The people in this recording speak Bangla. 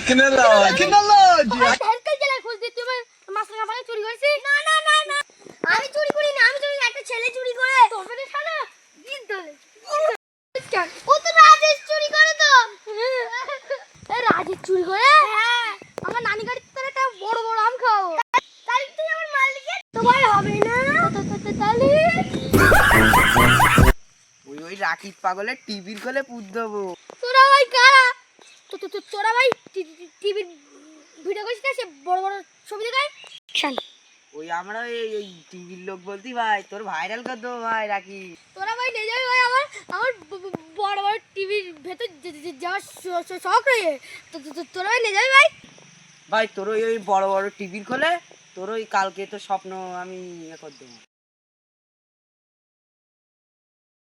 কিনে লও কিনে লও হেলকাল জেলায় খোঁজ দিতে হবে মাছরাঙা পালে চুরি করেছি না না না না আমি চুরি করি না আমি চুরি একটা ছেলে চুরি করে তোর মানে শালা দিন দলে ও তো রাজেশ চুরি করে তো এই রাজেশ চুরি করে হ্যাঁ আমার নানি গাড়ি তোর একটা বড় বড় আম খাও তাহলে তুই আমার মালিকে তো ভাই হবে না তাহলে ওই রাকিব পাগলের টিভির কোলে পুত দেবো। তোরা ভাই কারা তোরা ভাই টিভির ভিডিও করিস না সে বড় বড় ছবি দেখায় ওই আমরা ওই টিভির লোক বলতি ভাই, তোর ভাইরাল কর দেবো ভাই রাকিব। তোরা ভাই নিয়ে যাবি ভাই আমার বড় বড় টিভির ভেতর যাওয়ার শখ রয়েছে তোরা ভাই নিয়ে যাবি ভাই ভাই তোর ওই বড় বড় টিভির কোলে তোর ওই কালকে তো স্বপ্ন আমি ইয়ে করে দেবো।